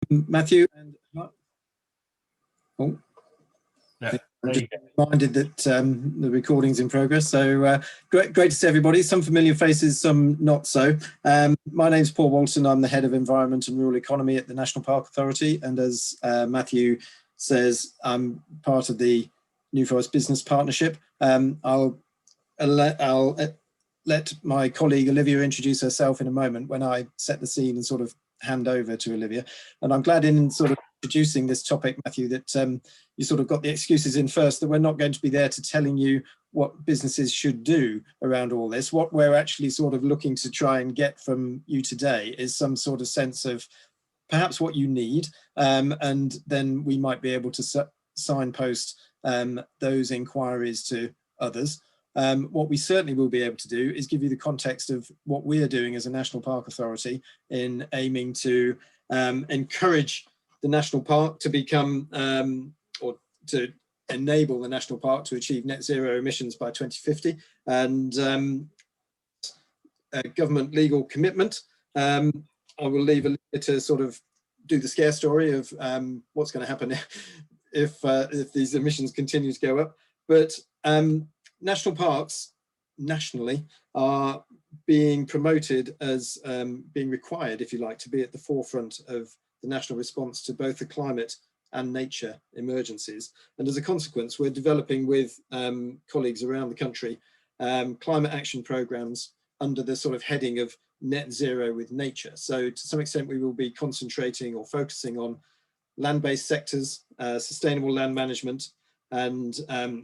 Matthew and oh, yeah, I'm just reminded that the recording's in progress. So great to see everybody. Some familiar faces, some not so. My name's Paul Walton. I'm the head of Environment and Rural Economy at the National Park Authority, and as Matthew says, I'm part of the New Forest Business Partnership. I'll let my colleague Olivia introduce herself in a moment when I set the scene and sort of hand over to Olivia. And I'm glad in sort of introducing this topic, Matthew, that you sort of got the excuses in first, that we're not going to be there to telling you what businesses should do around all this. What we're actually sort of looking to try and get from you today is some sort of sense of perhaps what you need, and then we might be able to signpost those inquiries to others. What we certainly will be able to do is give you the context of what we are doing as a National Park Authority in aiming to encourage the National Park to become, or to enable the National Park to achieve net zero emissions by 2050, and a government legal commitment. I will leave Olivia to sort of do the scare story of what's going to happen if these emissions continue to go up. But national parks nationally are being promoted as being required, if you like, to be at the forefront of the national response to both the climate and nature emergencies. And as a consequence, we're developing with colleagues around the country climate action programs under the sort of heading of net zero with nature. So to some extent, we will be concentrating or focusing on land-based sectors, sustainable land management, and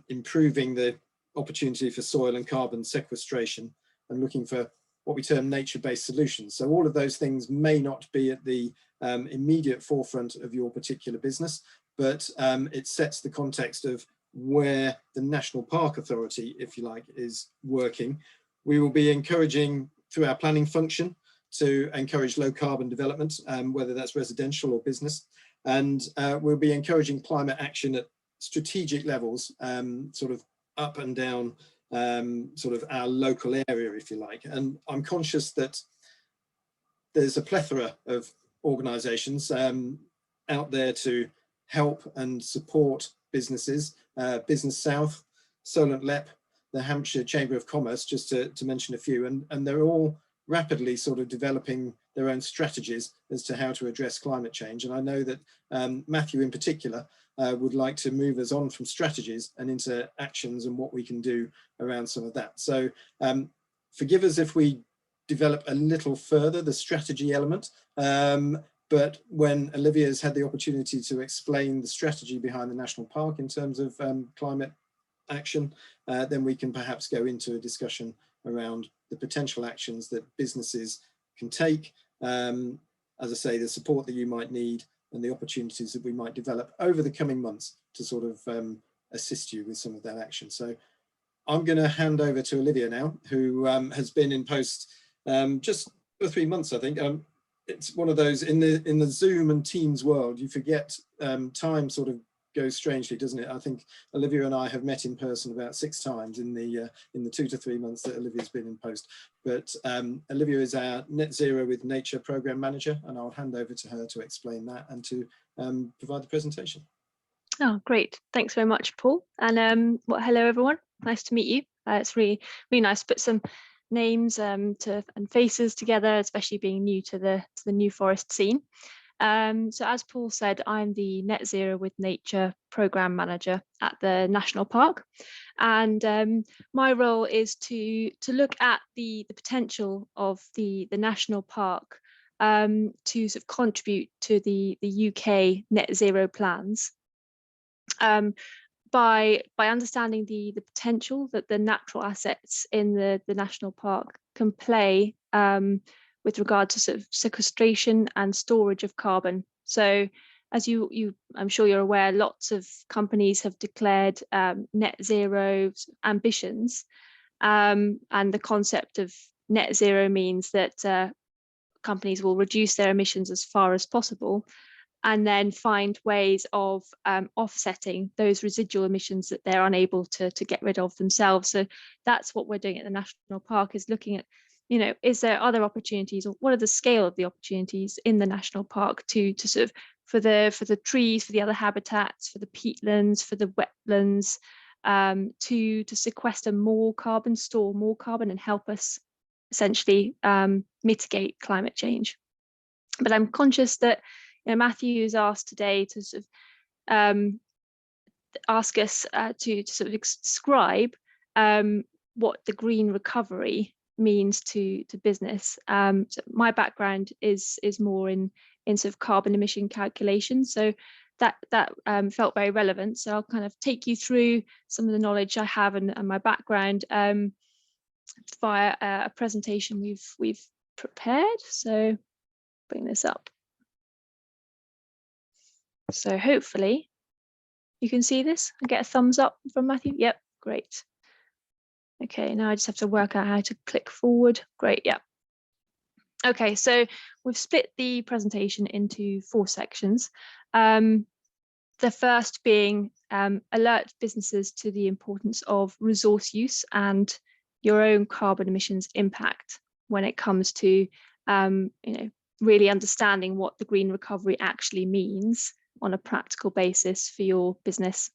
improving the opportunity for soil and carbon sequestration, and looking for what we term nature-based solutions. So all of those things may not be at the immediate forefront of your particular business, but it sets the context of where the National Park Authority, if you like, is working. We will be encouraging, through our planning function, to encourage low carbon development, whether that's residential or business. And we'll be encouraging climate action at strategic levels, sort of up and down sort of our local area, if you like. And I'm conscious that there's a plethora of organisations out there to help and support businesses. Business South, Solent LEP, the Hampshire Chamber of Commerce, just to mention a few, and they're all rapidly sort of developing their own strategies as to how to address climate change. And I know that Matthew in particular would like to move us on from strategies and into actions and what we can do around some of that. So forgive us if we develop a little further the strategy element, but when Olivia's had the opportunity to explain the strategy behind the National Park in terms of climate action, then we can perhaps go into a discussion around the potential actions that businesses can take, as I say, the support that you might need and the opportunities that we might develop over the coming months to sort of assist you with some of that action. So I'm going to hand over to Olivia now, who has been in post just 2 or 3 months, I think. It's one of those, in the Zoom and Teams world, you forget time sort of goes strangely, doesn't it? I think Olivia and I have met in person about 6 times in the 2 to 3 months that Olivia's been in post. But Olivia is our Net Zero with Nature Programme Manager, and I'll hand over to her to explain that and to provide the presentation. Oh, great. Thanks very much, Paul. And well, hello, everyone. Nice to meet you. It's really nice to put some names and faces together, especially being new to the New Forest scene. So as Paul said, I'm the Net Zero with Nature Programme Manager at the National Park, and my role is to look at the potential of the National Park to sort of contribute to the UK net zero plans by understanding the potential that the natural assets in the National Park can play with regard to sort of sequestration and storage of carbon. So as I'm sure you're aware, lots of companies have declared net zero ambitions, and the concept of net zero means that companies will reduce their emissions as far as possible and then find ways of offsetting those residual emissions that they're unable to get rid of themselves. So that's what we're doing at the National Park, is looking at is there other opportunities, or what are the scale of the opportunities in the national park to sort of for the trees, for the other habitats, for the peatlands, for the wetlands, to sequester more carbon, store more carbon, and help us essentially mitigate climate change. But I'm conscious that Matthew is asked today to sort of ask us to sort of describe what the green recovery means to business. So my background is more in sort of carbon emission calculations, so that felt very relevant. So I'll kind of take you through some of the knowledge I have and my background via a presentation we've prepared. So bring this up. So hopefully you can see this and get a thumbs up from Matthew. Yep, great. Okay, now I just have to work out how to click forward. Great, yeah. Okay, so we've split the presentation into 4 sections. The first being alert businesses to the importance of resource use and your own carbon emissions impact when it comes to really understanding what the green recovery actually means on a practical basis for your business.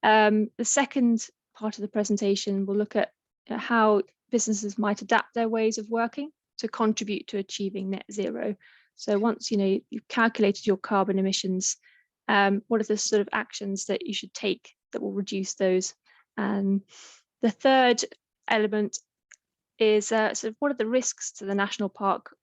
The second part of the presentation will look at how businesses might adapt their ways of working to contribute to achieving net zero. So once you've calculated your carbon emissions, what are the sort of actions that you should take that will reduce those? And the third element is sort of what are the risks to the national park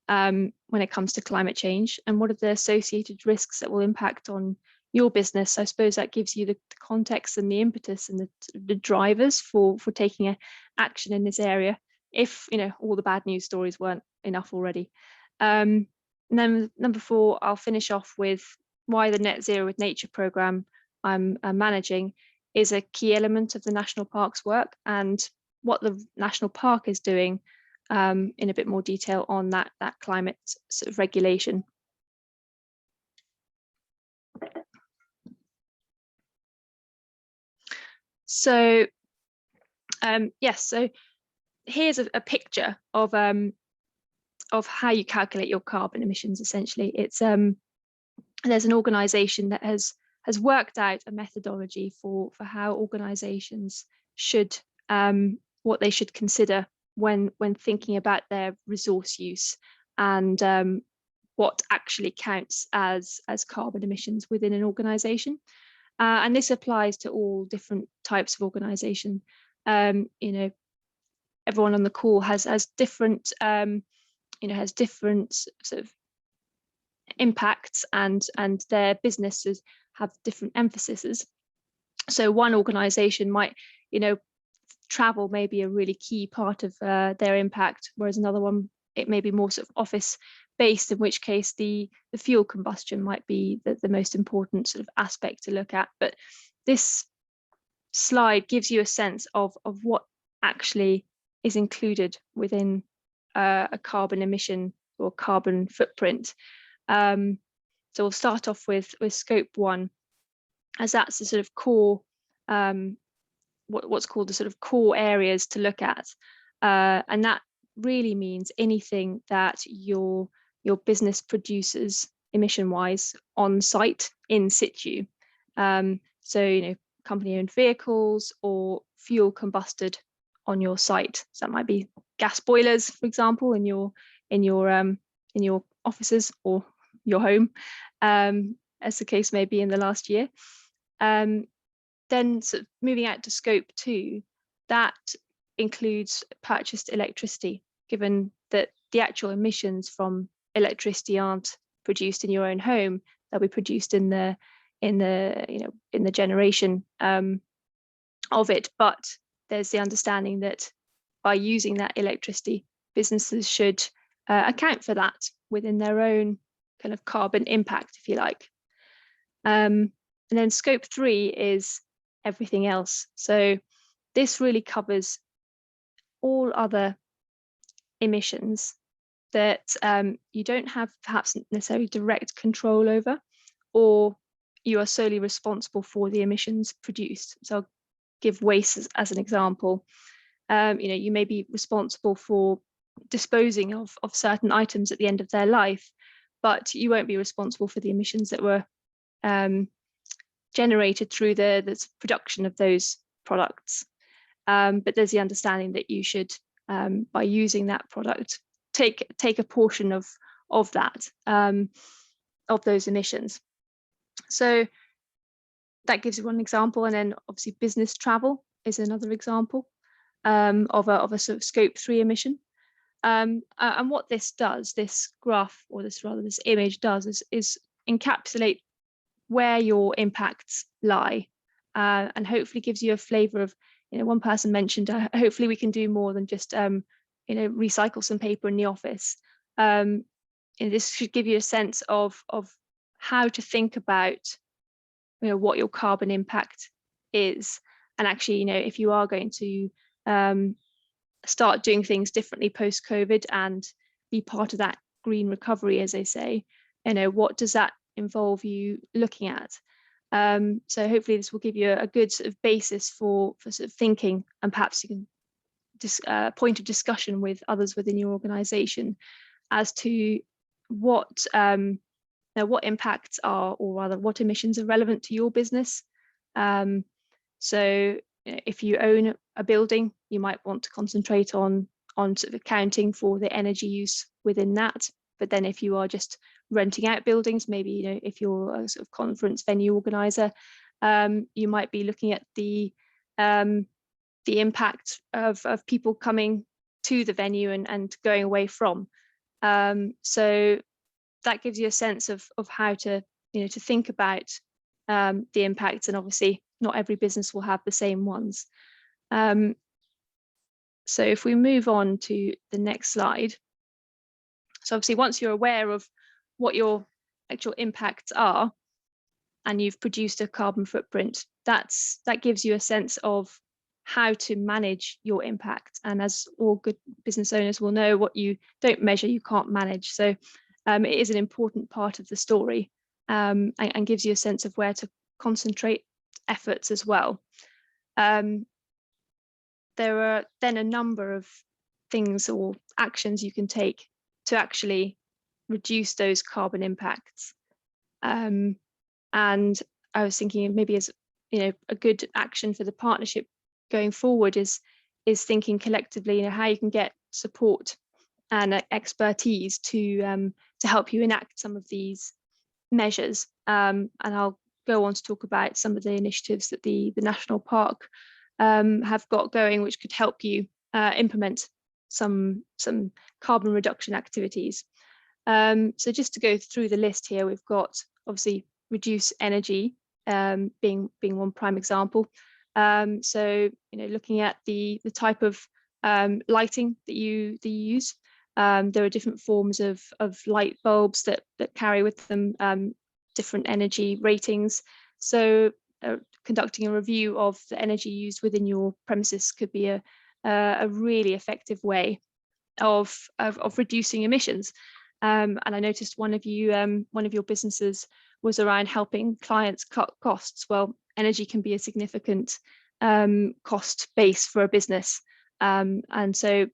when it comes to climate change, and what are the associated risks that will impact on your business? I suppose that gives you the context and the impetus and the drivers for taking action in this area, if all the bad news stories weren't enough already. And then number 4, I'll finish off with why the Net Zero with Nature programme I'm managing is a key element of the national park's work, and what the national park is doing in a bit more detail on that climate sort of regulation. So yes, so here's a picture of how you calculate your carbon emissions. Essentially, it's there's an organisation that has worked out a methodology for how organisations should what they should consider when thinking about their resource use and what actually counts as carbon emissions within an organisation. And this applies to all different types of organisation. Everyone on the call has different has different sort of impacts, and their businesses have different emphases. So one organisation might travel may be a really key part of their impact, whereas another one, it may be more sort of office based, in which case the fuel combustion might be the most important sort of aspect to look at. But this slide gives you a sense of what actually is included within a carbon emission or carbon footprint. So we'll start off with scope 1, as that's the sort of core what's called the sort of core areas to look at, and that really means anything that your business produces emission-wise on site, in situ. So company-owned vehicles or fuel combusted on your site. So that might be gas boilers, for example, in your offices or your home, as the case may be in the last year. Then sort of moving out to scope 2, that includes purchased electricity, given that the actual emissions from electricity aren't produced in your own home, they'll be produced in the generation of it. But there's the understanding that by using that electricity, businesses should account for that within their own kind of carbon impact, if you like. And then scope 3 is everything else. So this really covers all other emissions that you don't have perhaps necessarily direct control over, or you are solely responsible for the emissions produced. So I'll give waste as an example. You may be responsible for disposing of certain items at the end of their life, but you won't be responsible for the emissions that were generated through the production of those products. But there's the understanding that you should, by using that product, take a portion of that, of those emissions. So that gives you one example, and then obviously business travel is another example of a sort of scope 3 emission. And what this does, this graph, or this image does, is encapsulate where your impacts lie, and hopefully gives you a flavour of, one person mentioned, hopefully we can do more than just recycle some paper in the office. This should give you a sense of how to think about what your carbon impact is, and actually if you are going to start doing things differently post-COVID and be part of that green recovery, as they say, what does that involve you looking at? So hopefully this will give you a good sort of basis for sort of thinking, and perhaps you can just point of discussion with others within your organization as to what impacts are, or rather what emissions are relevant to your business. So if you own a building, you might want to concentrate on sort of accounting for the energy use within that. But then if you are just renting out buildings, maybe if you're a sort of conference venue organizer, you might be looking at the impact of people coming to the venue and going away from. So that gives you a sense of how to to think about the impacts, and obviously not every business will have the same ones. So if we move on to the next slide. So obviously once you're aware of what your actual impacts are, and you've produced a carbon footprint, that gives you a sense of how to manage your impact. And as all good business owners will know, what you don't measure, you can't manage. So it is an important part of the story, and gives you a sense of where to concentrate efforts as well. There are then a number of things or actions you can take to actually reduce those carbon impacts. And I was thinking maybe as a good action for the partnership going forward is thinking collectively, how you can get support and expertise to help you enact some of these measures. And I'll go on to talk about some of the initiatives that the National Park have got going, which could help you implement some carbon reduction activities. So just to go through the list here, we've got obviously reduce energy being one prime example. So looking at the type of lighting that you use. There are different forms of light bulbs that carry with them different energy ratings. So conducting a review of the energy used within your premises could be a really effective way of reducing emissions. And I noticed one of your businesses was around helping clients cut costs. Well, energy can be a significant cost base for a business, and so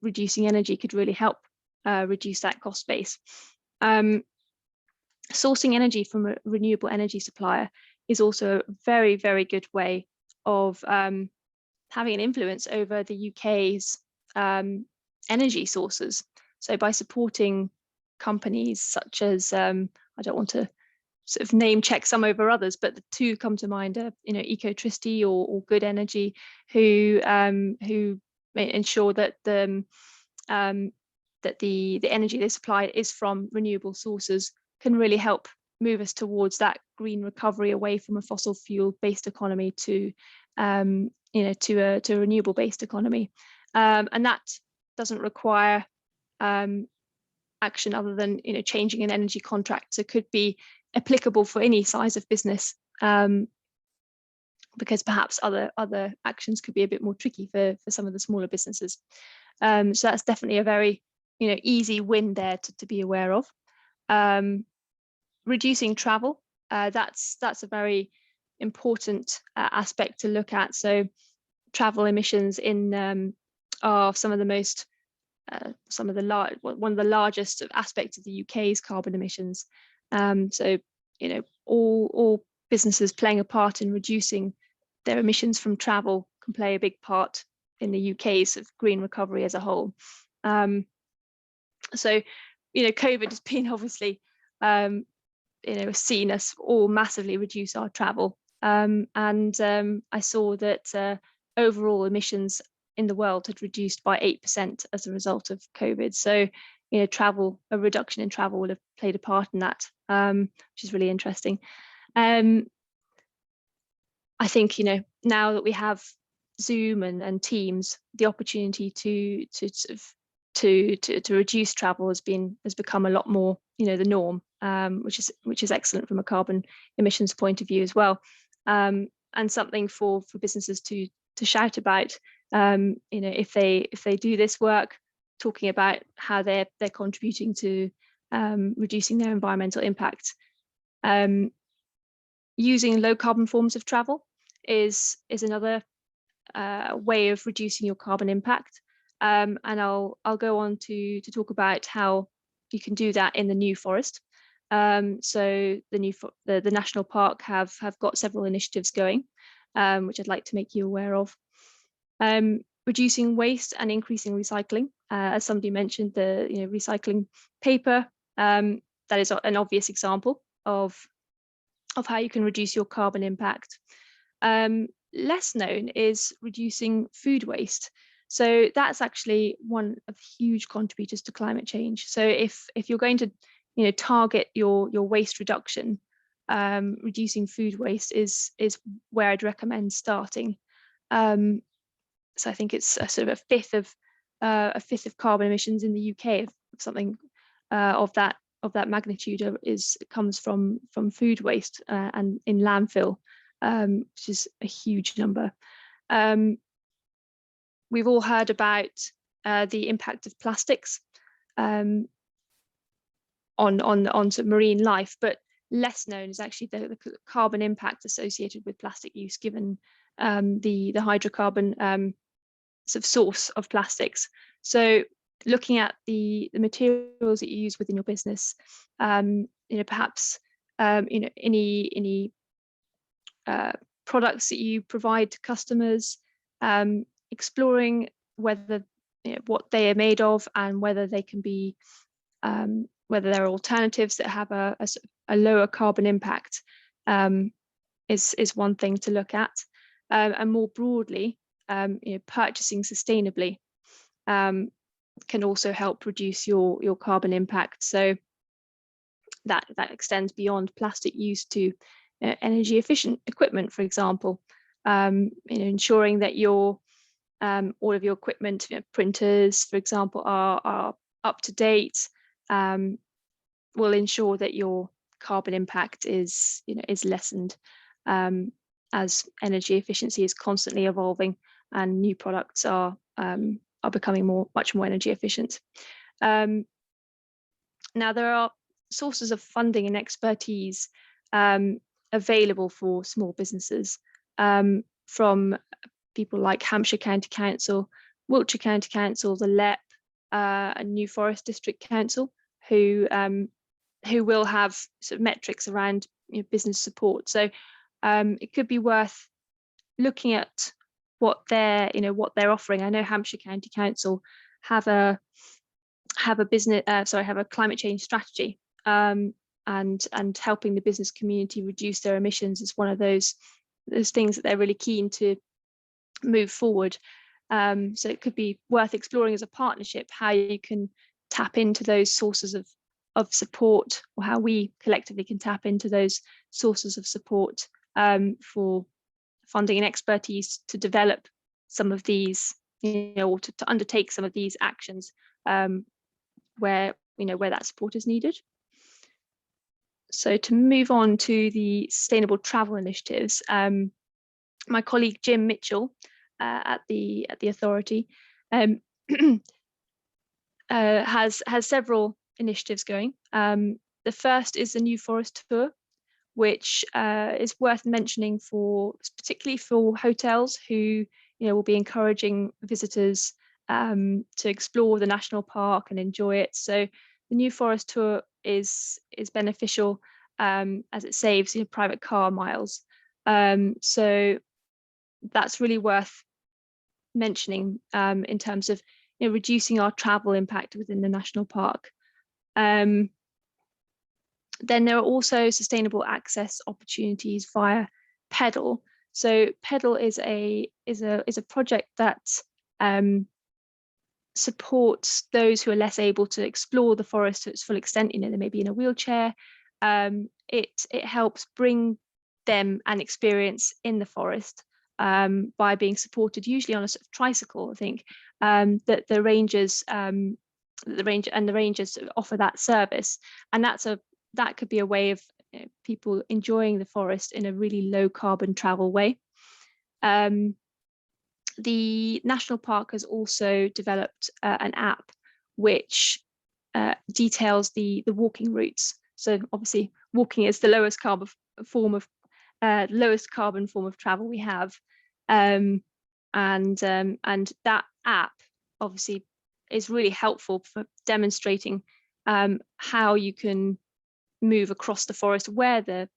reducing energy could really help reduce that cost base. Sourcing energy from a renewable energy supplier is also a very, very good way of having an influence over the UK's energy sources. So by supporting companies such as, I don't want to sort of name check some over others, but the two come to mind are, Ecotricity or Good Energy, who ensure that the energy they supply is from renewable sources, can really help move us towards that green recovery away from a fossil fuel based economy to to a renewable based economy, and that doesn't require action other than changing an energy contract. So it could be applicable for any size of business, because perhaps other actions could be a bit more tricky for some of the smaller businesses. So that's definitely a very easy win there to be aware of. Reducing travel, that's a very important aspect to look at. So travel emissions in are some of the most some of the one of the largest aspects of the UK's carbon emissions. So, you know, all businesses playing a part in reducing their emissions from travel can play a big part in the UK's sort of green recovery as a whole. So, you know, COVID has been obviously, you know, seen us all massively reduce our travel. I saw that overall emissions in the world had reduced by 8% as a result of COVID. So, you know, a reduction in travel will have played a part in that, which is really interesting. I think, you know, now that we have Zoom and Teams, the opportunity to reduce travel has become a lot more, you know, the norm, which is excellent from a carbon emissions point of view as well, and something for businesses to shout about. You know, if they do this work, talking about how they're contributing to reducing their environmental impact. Using low carbon forms of travel is another way of reducing your carbon impact. And I'll go on to talk about how you can do that in the New Forest. So the national park have got several initiatives going, which I'd like to make you aware of. Reducing waste and increasing recycling. As somebody mentioned, the recycling paper, that is an obvious example of how you can reduce your carbon impact. Less known is reducing food waste. So that's actually one of the huge contributors to climate change. So if you're going to target your waste reduction, reducing food waste is where I'd recommend starting. So I think it's a sort of a fifth of carbon emissions in the UK, of something of that magnitude comes from food waste and in landfill, which is a huge number. We've all heard about the impact of plastics on marine life, but less known is actually the carbon impact associated with plastic use, given the hydrocarbon sort of source of plastics. So looking at the materials that you use within your business, perhaps any products that you provide to customers, exploring whether what they are made of and whether they can be whether there are alternatives that have a lower carbon impact, is one thing to look at, and more broadly, purchasing sustainably can also help reduce your carbon impact. So that extends beyond plastic use to energy efficient equipment, for example. Ensuring that all of your equipment, printers, for example, are up to date, will ensure that your carbon impact is lessened, as energy efficiency is constantly evolving and new products are becoming much more energy efficient. Now there are sources of funding and expertise available for small businesses, from people like Hampshire County Council, Wiltshire County Council, the LEP, and New Forest District Council, who will have sort of metrics around business support. So it could be worth looking at what they're offering. I know Hampshire County Council have a climate change strategy, and helping the business community reduce their emissions is one of those things that they're really keen to move forward. So it could be worth exploring as a partnership how you can tap into those sources of support, or how we collectively can tap into those sources of support for funding and expertise to develop some of these, or to undertake some of these actions where that support is needed. So to move on to the sustainable travel initiatives, my colleague Jim Mitchell at the authority has several initiatives going. The first is the New Forest Tour, which is worth mentioning particularly for hotels who will be encouraging visitors to explore the national park and enjoy it. So the New Forest tour is beneficial as it saves private car miles. So that's really worth mentioning in terms of reducing our travel impact within the national park. Then there are also sustainable access opportunities via Pedal. So Pedal is a project that supports those who are less able to explore the forest to its full extent. They may be in a wheelchair. It helps bring them an experience in the forest by being supported, usually on a sort of tricycle. I think that the rangers offer that service, and that could be a way of people enjoying the forest in a really low carbon travel way. The national park has also developed an app which details the walking routes. So obviously walking is the lowest carbon form of travel we have, and that app obviously is really helpful for demonstrating how you can move across the forest, where the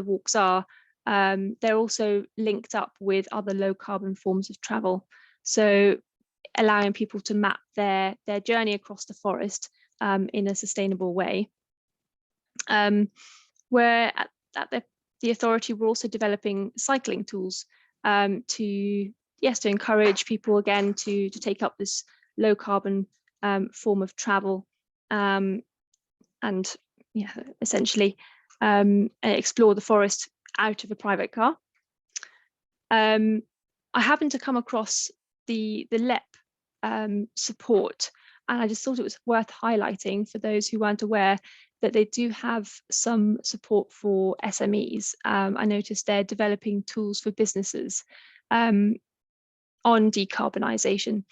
walks are. They're also linked up with other low carbon forms of travel, so allowing people to map their journey across the forest in a sustainable way. Where at the authority, we're also developing cycling tools to encourage people again to take up this low carbon form of travel, and essentially explore the forest out of a private car. I happened to come across the LEP support, and I just thought it was worth highlighting for those who weren't aware that they do have some support for SMEs. I noticed they're developing tools for businesses on decarbonisation.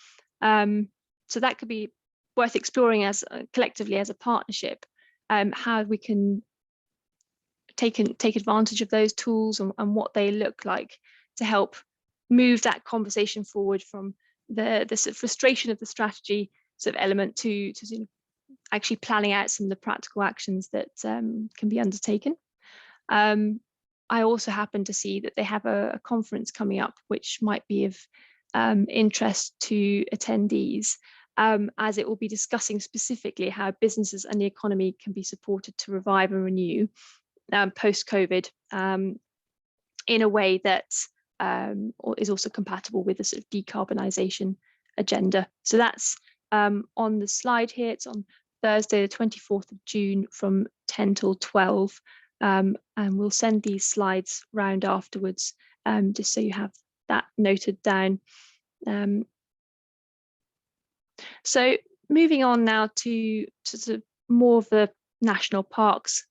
So that could be worth exploring as collectively as a partnership, how we can take advantage of those tools and what they look like to help move that conversation forward from the sort of frustration of the strategy sort of element to sort of actually planning out some of the practical actions that can be undertaken. I also happen to see that they have a conference coming up which might be of interest to attendees, as it will be discussing specifically how businesses and the economy can be supported to revive and renew post-COVID in a way that is also compatible with the sort of decarbonisation agenda. So that's on the slide here. It's on Thursday, the 24th of June from 10 till 12. And we'll send these slides round afterwards, just so you have that noted down. So moving on now to sort of more of the national parks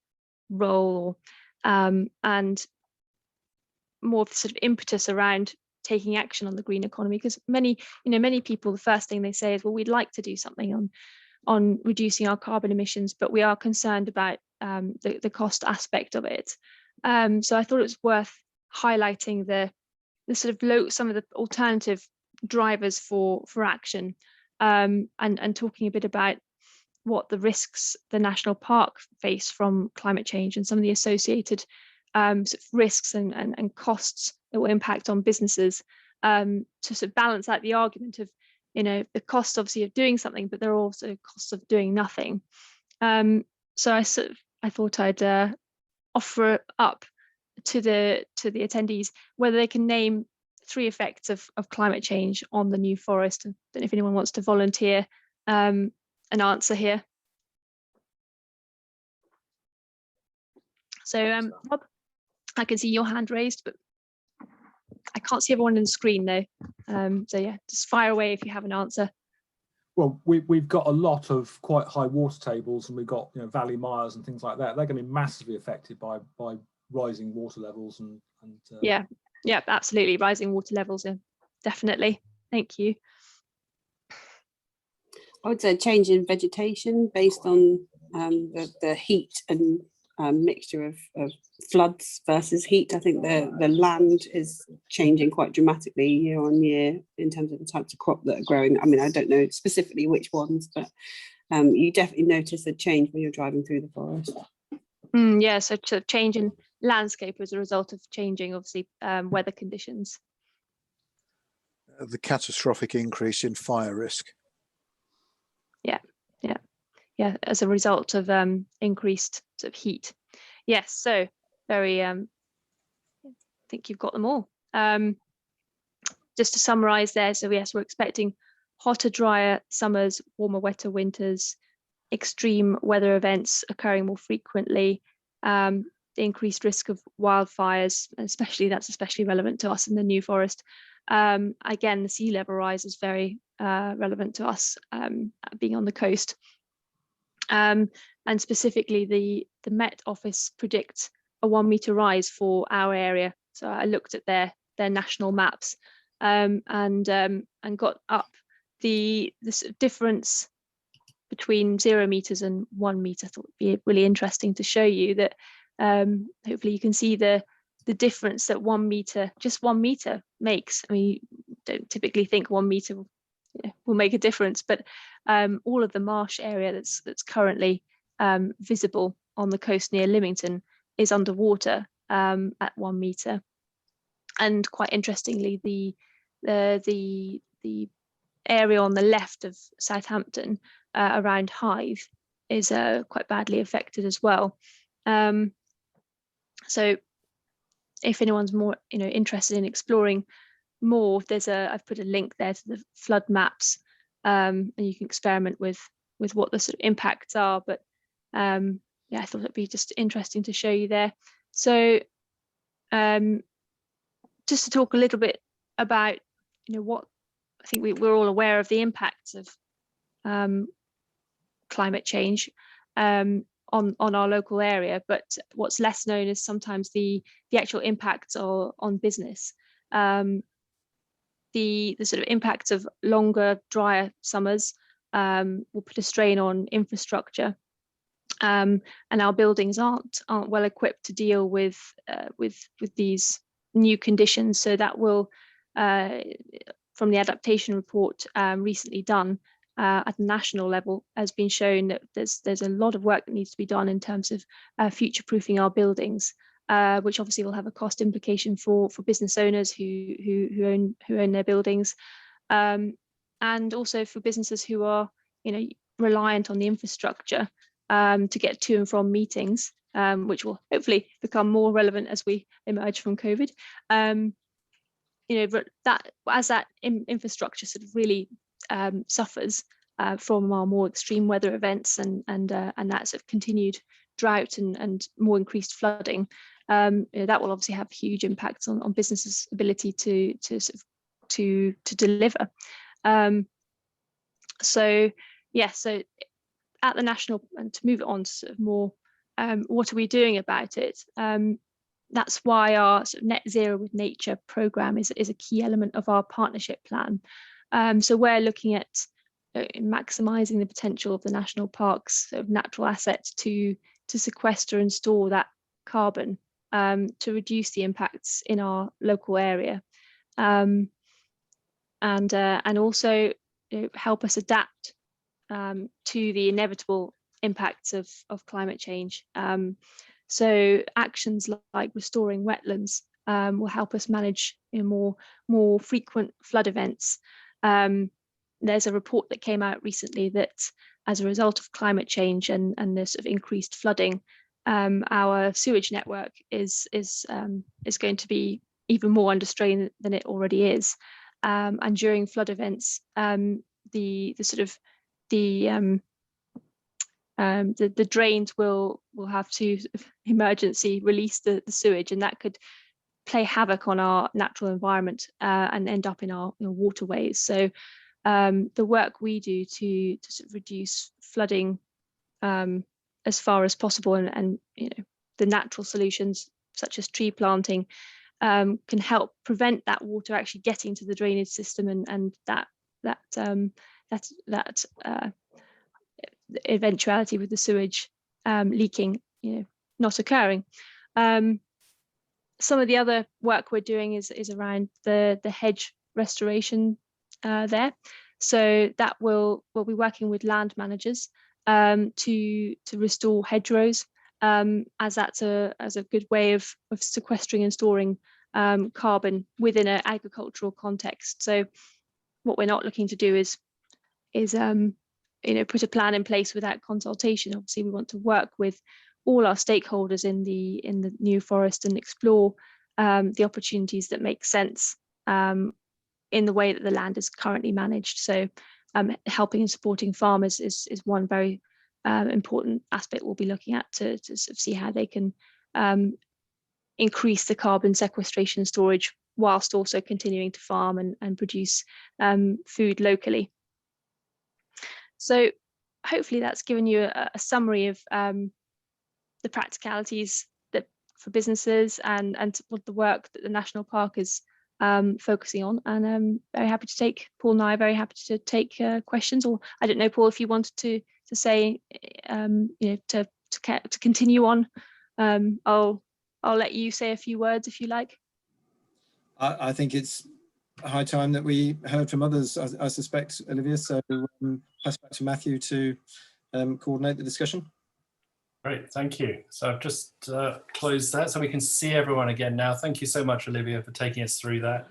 role, and more of the sort of impetus around taking action on the green economy, because many people, the first thing they say is, well, we'd like to do something on reducing our carbon emissions, but we are concerned about the cost aspect of it. So I thought it was worth highlighting the sort of some of the alternative drivers for action, and talking a bit about what the risks the national park face from climate change and some of the associated sort of risks and costs that will impact on businesses, to sort of balance out the argument of the cost obviously of doing something, but there are also costs of doing nothing. So I thought I'd offer up to the attendees whether they can name 3 effects of climate change on the New Forest. I don't know if anyone wants to volunteer an answer here. So Rob, I can see your hand raised, but I can't see everyone on the screen though. So yeah, just fire away if you have an answer. Well, we've got a lot of quite high water tables, and we've got valley mires and things like that. They're going to be massively affected by rising water levels and yeah, absolutely, rising water levels, yeah, definitely. Thank you. I would say change in vegetation based on the heat and mixture of floods versus heat. I think the land is changing quite dramatically year on year in terms of the types of crop that are growing. I mean, I don't know specifically which ones, but you definitely notice a change when you're driving through the forest. Yeah, so change in landscape as a result of changing, obviously, weather conditions. The catastrophic increase in fire risk. Yeah, as a result of increased sort of heat. Yes, so very, I think you've got them all. Just to summarize there, so yes, we're expecting hotter, drier summers, warmer, wetter winters, extreme weather events occurring more frequently, the increased risk of wildfires, that's especially relevant to us in the New Forest. Again, the sea level rise is very relevant to us, being on the coast. And specifically, the Met Office predicts a 1 metre rise for our area. So I looked at their national maps and got up the sort of difference between 0 metres and 1 metre. I thought it'd be really interesting to show you that. Hopefully you can see the difference that 1 metre, just 1 metre makes. I mean, you don't typically think 1 metre will make a difference, but all of the marsh area that's currently visible on the coast near Lymington is underwater at 1 metre. And quite interestingly, the area on the left of Southampton around Hythe is quite badly affected as well. So if anyone's more interested in exploring more, I've put a link there to the flood maps, and you can experiment with what the sort of impacts are. But yeah, I thought it'd be just interesting to show you there. So just to talk a little bit about what I think we're all aware of, the impacts of climate change on our local area, but what's less known is sometimes the actual impacts on business. The sort of impacts of longer, drier summers will put a strain on infrastructure, and our buildings aren't well equipped to deal with these new conditions. So that will, from the adaptation report recently done at the national level, has been shown that there's a lot of work that needs to be done in terms of future-proofing our buildings. Which obviously will have a cost implication for business owners who own their buildings, and also for businesses who are reliant on the infrastructure to get to and from meetings, which will hopefully become more relevant as we emerge from COVID. But that as that infrastructure sort of really suffers from our more extreme weather events and that sort of continued drought and more increased flooding, that will obviously have huge impacts on businesses' ability to deliver. So at the national, and to move it on to sort of more, what are we doing about it? That's why our sort of Net Zero with Nature programme is a key element of our partnership plan. So we're looking at maximising the potential of the national parks, sort of natural assets, to sequester and store that carbon, to reduce the impacts in our local area, and also help us adapt to the inevitable impacts of climate change. So actions like restoring wetlands will help us manage more frequent flood events. There's a report that came out recently that as a result of climate change and the sort of increased flooding, our sewage network is going to be even more under strain than it already is. And during flood events, the drains will have to emergency release the sewage, and that could play havoc on our natural environment and end up in our waterways. So the work we do to sort of reduce flooding as far as possible, and the natural solutions such as tree planting can help prevent that water actually getting to the drainage system, and that eventuality with the sewage leaking not occurring. Some of the other work we're doing is around the hedge restoration there. So that we'll be working with land managers to restore hedgerows, as that's a good way of sequestering and storing carbon within an agricultural context. So what we're not looking to do is put a plan in place without consultation. Obviously, we want to work with all our stakeholders in the new forest and explore the opportunities that make sense in the way that the land is currently managed. So helping and supporting farmers is one very important aspect we'll be looking at to sort of see how they can increase the carbon sequestration and storage whilst also continuing to farm and produce food locally. So hopefully that's given you a summary of the practicalities that for businesses and what the work that the national park is focusing on. And I'm very happy to take, Paul and I are very happy to take questions. Or I don't know, Paul, if you wanted to say, to continue on, I'll let you say a few words if you like. I think it's high time that we heard from others, I suspect, Olivia. So pass back to Matthew to coordinate the discussion. Great, thank you. So I've just closed that so we can see everyone again now. Thank you so much, Olivia, for taking us through that,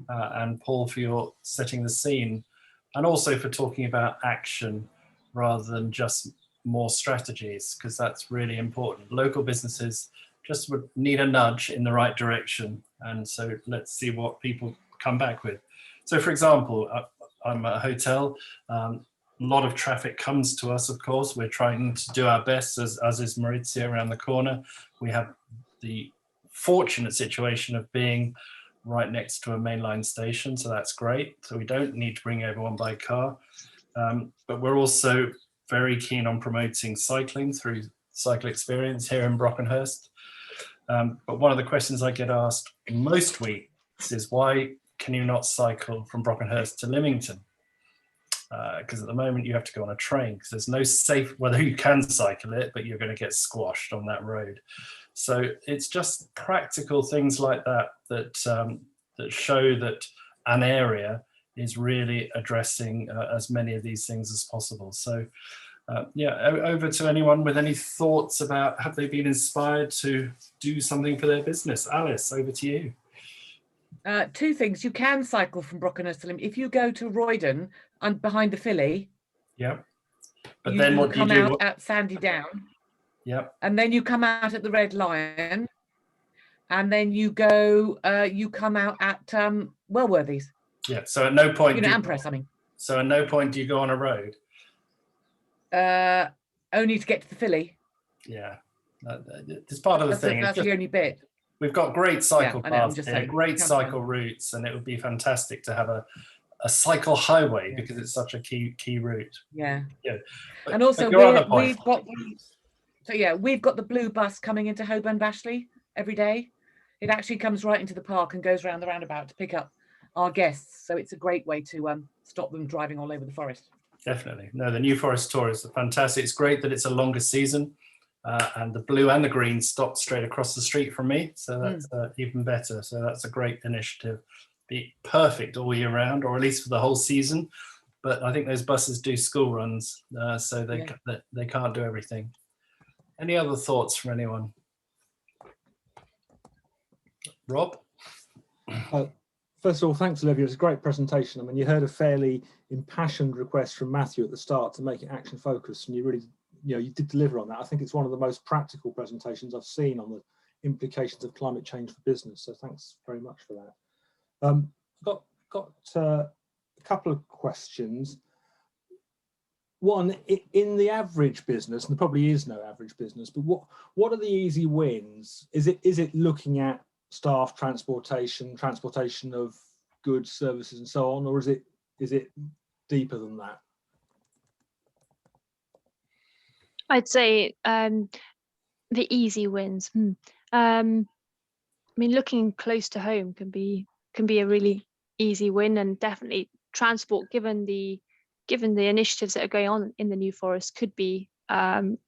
and Paul for your setting the scene, and also for talking about action rather than just more strategies, because that's really important. Local businesses just would need a nudge in the right direction, and so let's see what people come back with. So for example, I'm a hotel. A lot of traffic comes to us, of course. We're trying to do our best, as is Maurizio around the corner. We have the fortunate situation of being right next to a mainline station, so that's great. So we don't need to bring everyone by car. But we're also very keen on promoting cycling through Cycle Experience here in Brockenhurst. But one of the questions I get asked most weeks is, why can you not cycle from Brockenhurst to Lymington? Because at the moment you have to go on a train, because there's no safe, whether you can cycle it, but you're going to get squashed on that road. So it's just practical things like that that show that an area is really addressing as many of these things as possible. So yeah, over to anyone with any thoughts about, have they been inspired to do something for their business? Alice, over to you. Two things. You can cycle from Brockenhurst to Lymington. If you go to Roydon and behind the Filly, yeah, but you then what come do you do? out at Sandy Down, Yep, and then you come out at the Red Lion, and then you go, you come out at Wellworthy's. yeah. So at no point, Ampress, I mean. So at no point do you go on a road. Only to get to the Filly. Yeah, it's part of the thing. That's the only bit. We've got great cycle paths here, great cycle fun. routes, and it would be fantastic to have a cycle highway, because it's such a key route. Yeah. Yeah. And also we've got the blue bus coming into Holborn Bashley every day. It actually comes right into the park and goes around the roundabout to pick up our guests. So it's a great way to stop them driving all over the forest. Definitely. No, the New Forest Tour is fantastic. It's great that it's a longer season. And the blue and the green stop straight across the street from me, so that's even better. So that's a great initiative. Be perfect all year round, or at least for the whole season. But I think those buses do school runs, so they can't do everything. Any other thoughts from anyone? Rob? First of all, thanks, Olivia. It's a great presentation. I mean, you heard a fairly impassioned request from Matthew at the start to make it action focused, and you really, you did deliver on that. I think it's one of the most practical presentations I've seen on the implications of climate change for business. So thanks very much for that. Got a couple of questions. One, in the average business, and there probably is no average business, but what are the easy wins? Is it looking at staff, transportation of goods, services, and so on, or is it deeper than that? I'd say the easy wins. I mean, looking close to home can be a really easy win, and definitely transport, given the initiatives that are going on in the New Forest, could be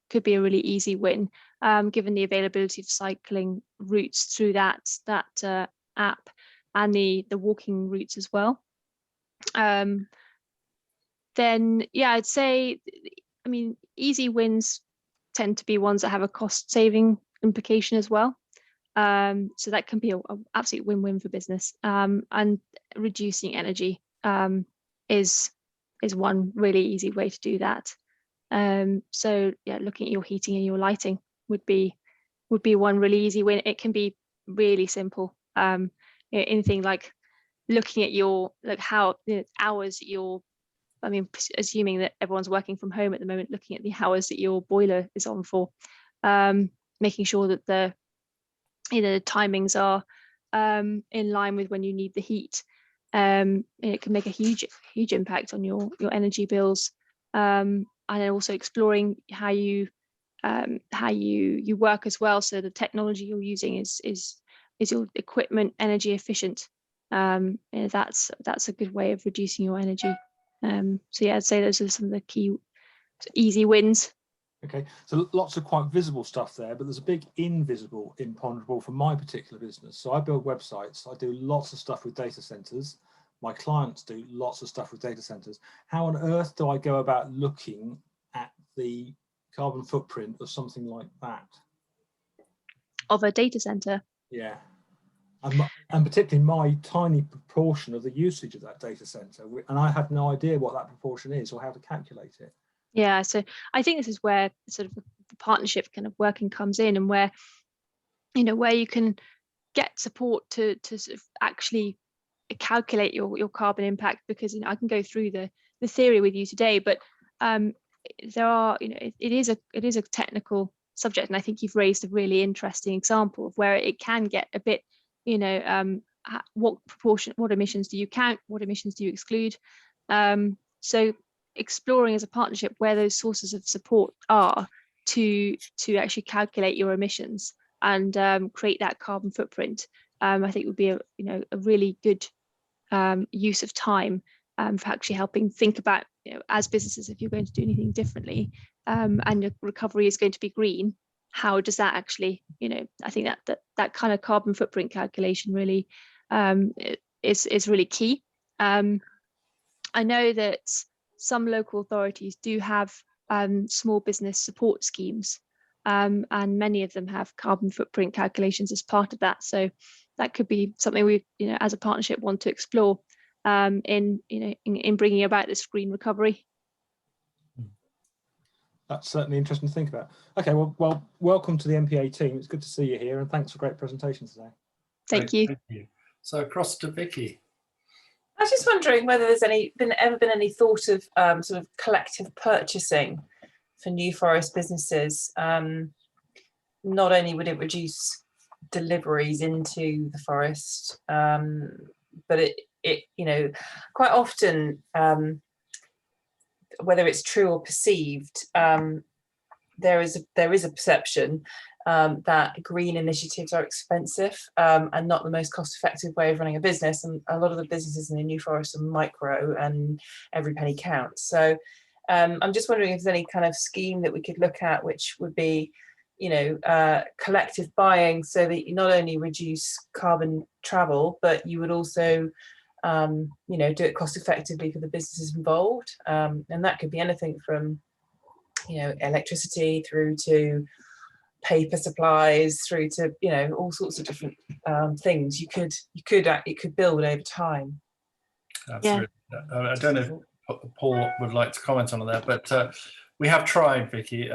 could be a really easy win, given the availability of cycling routes through that app and the walking routes as well. Then yeah, I'd say, I mean, easy wins tend to be ones that have a cost saving implication as well. So that can be a absolute win-win for business. And reducing energy is one really easy way to do that. So yeah, looking at your heating and your lighting would be one really easy win. It can be really simple. Anything like looking at your, like how hours that you're, I mean, assuming that everyone's working from home at the moment, looking at the hours that your boiler is on for, making sure that the timings are in line with when you need the heat. It can make a huge impact on your energy bills. And then also exploring how you work as well. So the technology you're using is your equipment energy efficient? That's a good way of reducing your energy. So yeah, I'd say those are some of the key easy wins. Okay, so lots of quite visible stuff there, but there's a big invisible imponderable for my particular business. So I build websites. I do lots of stuff with data centers. My clients do lots of stuff with data centers. How on earth do I go about looking at the carbon footprint of something like that? Of a data center? Yeah. And particularly my tiny proportion of the usage of that data center. And I have no idea what that proportion is or how to calculate it. Yeah, so I think this is where sort of the partnership kind of working comes in, and where you can get support to sort of actually calculate your carbon impact, because I can go through the theory with you today, but there are it is a technical subject, and I think you've raised a really interesting example of where it can get a bit what emissions do you count, what emissions do you exclude, so exploring as a partnership where those sources of support are to actually calculate your emissions and create that carbon footprint, I think would be a really good use of time for actually helping think about, as businesses, if you're going to do anything differently and your recovery is going to be green, how does that actually, I think that kind of carbon footprint calculation really is really key. I know that some local authorities do have small business support schemes, and many of them have carbon footprint calculations as part of that. So that could be something we, as a partnership, want to explore in bringing about this green recovery. That's certainly interesting to think about. Okay, well, welcome to the MPA team. It's good to see you here, and thanks for great presentations today. Thank you. Thank you. So across to Vicky. I was just wondering whether there's ever been any thought of sort of collective purchasing for New Forest businesses. Not only would it reduce deliveries into the forest, but it quite often, whether it's true or perceived, there is a perception that green initiatives are expensive and not the most cost-effective way of running a business. And a lot of the businesses in the New Forest are micro, and every penny counts. So I'm just wondering if there's any kind of scheme that we could look at, which would be, collective buying, so that you not only reduce carbon travel, but you would also, do it cost effectively for the businesses involved. And that could be anything from, electricity through to paper supplies, through to all sorts of different things it could build over time. Absolutely. Yeah. I don't know if Paul would like to comment on that, but we have tried, Vicky.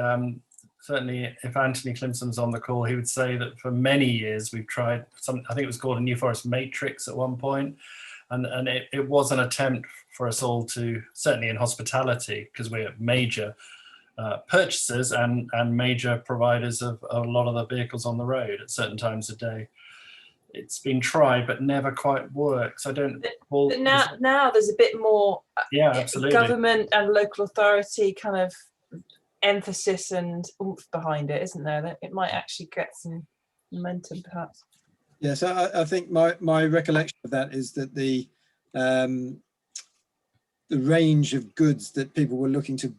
Certainly, if Anthony Clemson's on the call, he would say that for many years we've tried I think it was called a New Forest Matrix at one point, and it was an attempt for us all to, certainly in hospitality, because we're major purchasers and major providers of a lot of the vehicles on the road at certain times of day. It's been tried but never quite works. I don't. But now there's a bit more absolutely, government and local authority kind of emphasis and oomph behind it, isn't there? That it might actually get some momentum, perhaps. Yeah, so I think my recollection of that is that the range of goods that people were looking to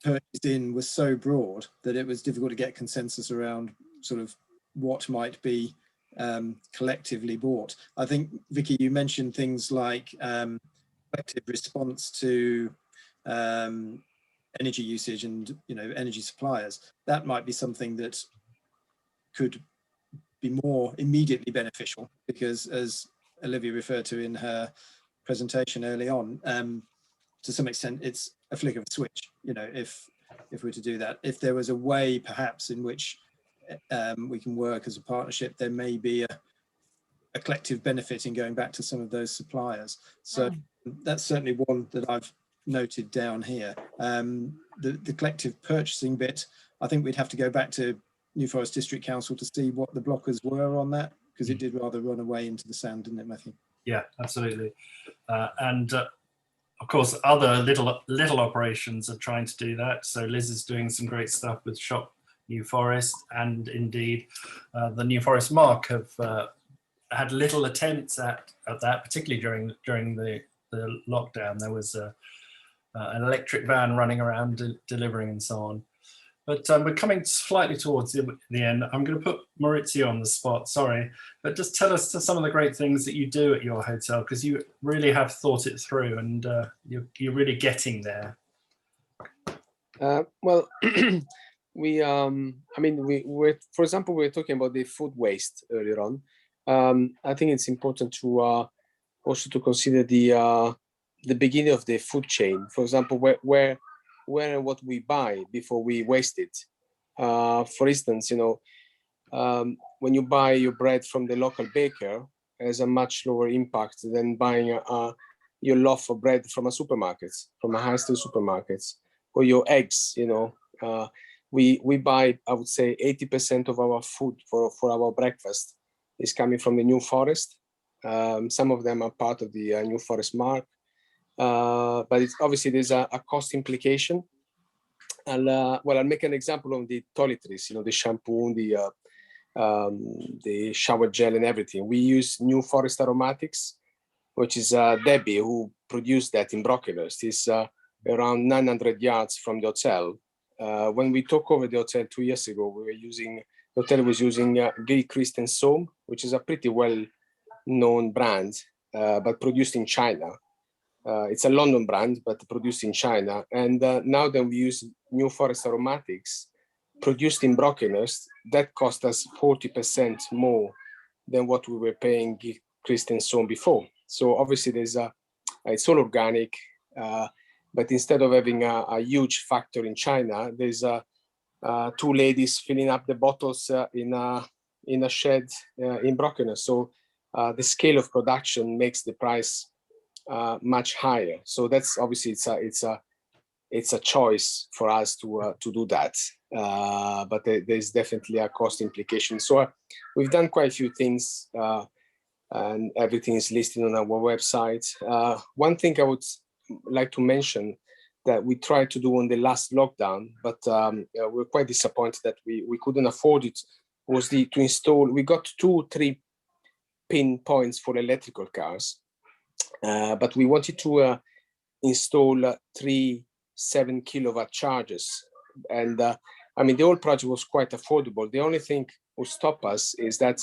purchased in was so broad that it was difficult to get consensus around sort of what might be collectively bought. I think, Vicky, you mentioned things like collective response to energy usage and energy suppliers. That might be something that could be more immediately beneficial, because as Olivia referred to in her presentation early on, to some extent it's a flick of a switch. If we're to do that, if there was a way perhaps in which we can work as a partnership, there may be a collective benefit in going back to some of those suppliers. So that's certainly one that I've noted down here. The collective purchasing bit, I think we'd have to go back to New Forest District Council to see what the blockers were on that, because it did rather run away into the sand, didn't it, Matthew? Yeah, absolutely. And of course, other little operations are trying to do that. So Liz is doing some great stuff with Shop New Forest, and indeed the New Forest Mark have had little attempts at that, particularly during the lockdown. There was an electric van running around delivering and so on. But we're coming slightly towards the end. I'm going to put Maurizio on the spot, sorry, but just tell us some of the great things that you do at your hotel, because you really have thought it through, and you're really getting there. Well, we're, for example, we were talking about the food waste earlier on. I think it's important to also to consider the beginning of the food chain. For example, where and what we buy before we waste it. For instance, when you buy your bread from the local baker, it has a much lower impact than buying your loaf of bread from a supermarket, from a high street supermarket, or your eggs. We buy, I would say, 80% of our food for our breakfast is coming from the New Forest. Some of them are part of the New Forest Mark. But it's obviously there's a cost implication. And I'll make an example of the toiletries, the shampoo, the shower gel and everything. We use New Forest Aromatics, which is Debbie who produced that in Brockenhurst. It's around 900 yards from the hotel. When we took over the hotel 2 years ago, the hotel was using Gilchrist Christian Soap, which is a pretty well-known brand, but produced in China. It's a London brand, but produced in China. And now that we use New Forest Aromatics, produced in Brockenhurst, that cost us 40% more than what we were paying Christian Soap before. So obviously it's all organic, but instead of having a huge factory in China, there's two ladies filling up the bottles in a shed in Brockenhurst. So the scale of production makes the price much higher. So that's obviously it's a choice for us to do that. But there's definitely a cost implication. So we've done quite a few things, and everything is listed on our website. One thing I would like to mention that we tried to do on the last lockdown, but we're quite disappointed that we couldn't afford it, was to install. We got 2-3 pin points for electrical cars, but we wanted to install 3 7-kilowatt chargers. And the whole project was quite affordable. The only thing will stop us is that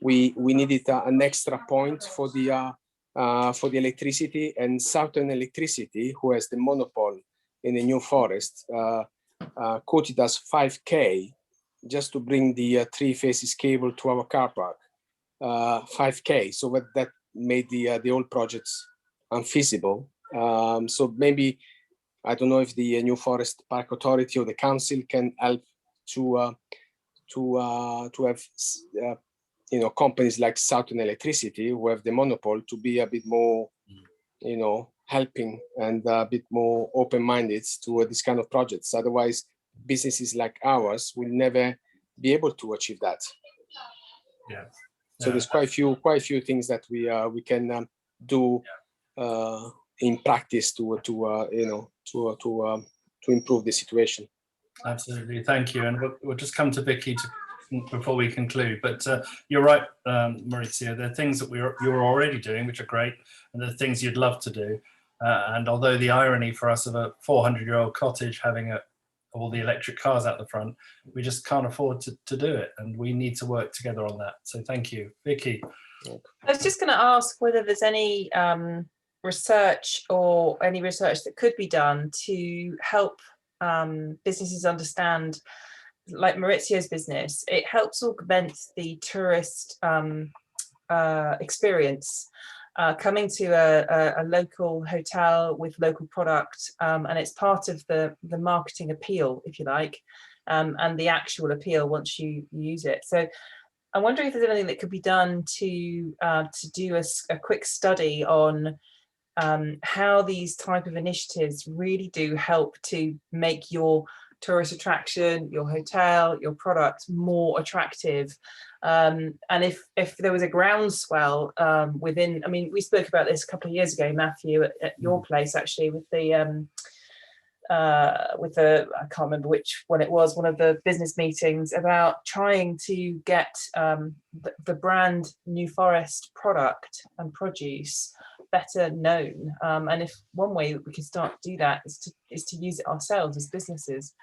we needed an extra point for the electricity, and Southern Electricity, who has the monopoly in the New Forest, quoted us 5K just to bring the 3 phases cable to our car park. 5K, so that made the whole project unfeasible. So maybe, I don't know if the New Forest Park Authority or the council can help to have companies like Southern Electricity, who have the monopoly, to be a bit more, helping and a bit more open-minded to this kind of projects. Otherwise, businesses like ours will never be able to achieve that. Yeah. So there's quite a few things that we can do in practice to improve the situation. Absolutely, thank you. And we'll just come to Vicky before we conclude. But you're right, Maurizio. There are things that you're already doing, which are great, and there are things you'd love to do. And although the irony for us of a 400-year-old cottage having all the electric cars out the front. We just can't afford to do it, and we need to work together on that. So thank you. Vicky. I was just going to ask whether there's any research or any research that could be done to help businesses understand, like Maurizio's business, it helps augment the tourist experience. Coming to a local hotel with local product, and it's part of the marketing appeal, if you like, and the actual appeal once you use it. So I'm wondering if there's anything that could be done to do a quick study on how these type of initiatives really do help to make your tourist attraction, your hotel, your product more attractive. And if there was a groundswell within, I mean, we spoke about this a couple of years ago, Matthew, at your place, actually, with the I can't remember which one it was, one of the business meetings, about trying to get the brand New Forest product and produce better known. And if one way that we can start to do that is to use it ourselves as businesses.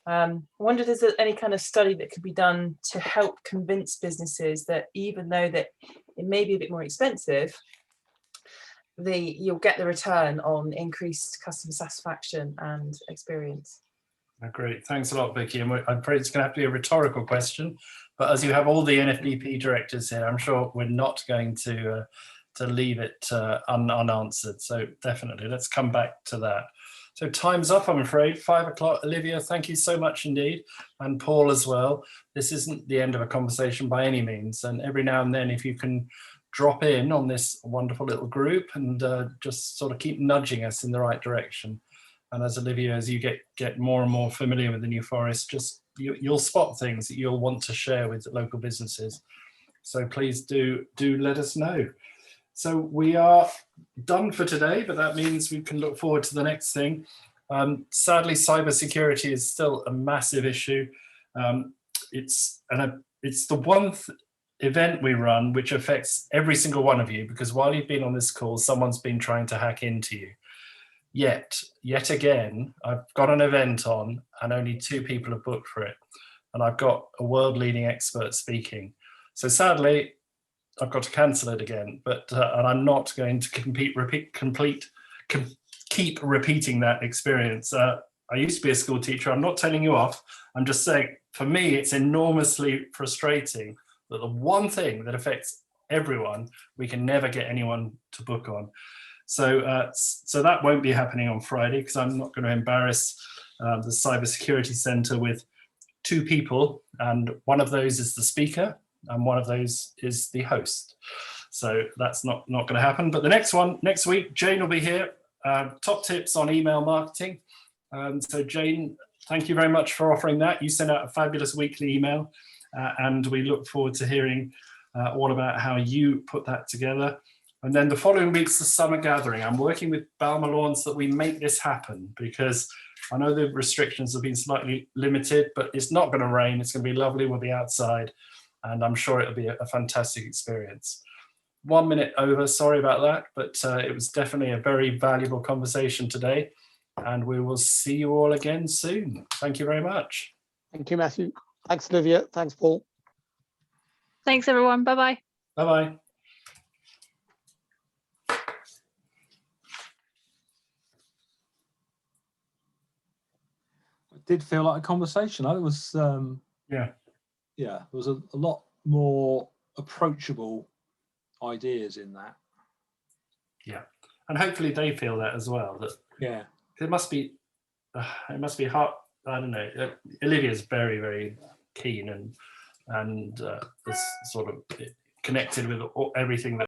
I wonder if there's any kind of study that could be done to help convince businesses that even though that it may be a bit more expensive, you'll get the return on increased customer satisfaction and experience. Great, thanks a lot, Vicky. And I'm afraid it's going to have to be a rhetorical question, but as you have all the NFBP directors here, I'm sure we're not going to leave it unanswered. So definitely, let's come back to that. So time's up, I'm afraid. 5 o'clock. Olivia, thank you so much indeed. And Paul as well. This isn't the end of a conversation by any means. And every now and then, if you can drop in on this wonderful little group and just sort of keep nudging us in the right direction. And as Olivia, as you get more and more familiar with the New Forest, just you'll spot things that you'll want to share with local businesses. So please do let us know. So we are done for today, but that means we can look forward to the next thing. Sadly, cybersecurity is still a massive issue. It's the one event we run which affects every single one of you, because while you've been on this call, someone's been trying to hack into you. Yet again, I've got an event on and only 2 people have booked for it. And I've got a world-leading expert speaking. So sadly, I've got to cancel it again, but and I'm not going to keep repeating that experience. I used to be a school teacher. I'm not telling you off. I'm just saying, for me, it's enormously frustrating that the one thing that affects everyone, we can never get anyone to book on. So, so that won't be happening on Friday, because I'm not going to embarrass the Cybersecurity Centre with 2 people, and one of those is the speaker, and one of those is the host. So that's not going to happen. But the next one, next week, Jane will be here. Top tips on email marketing. So Jane, thank you very much for offering that. You send out a fabulous weekly email, and we look forward to hearing all about how you put that together. And then the following week's the summer gathering. I'm working with Balmalorn so that we make this happen, because I know the restrictions have been slightly limited, but it's not going to rain. It's going to be lovely. We'll be outside, and I'm sure it'll be a fantastic experience. 1 minute over, sorry about that, but it was definitely a very valuable conversation today, and we will see you all again soon. Thank you very much. Thank you, Matthew. Thanks, Olivia. Thanks, Paul. Thanks, everyone. Bye-bye. Bye-bye. It did feel like a conversation. It was, yeah, there was a lot more approachable ideas in that. Yeah, and hopefully they feel that as well. That it must be hard. I don't know. Olivia's very, very keen and sort of connected with everything that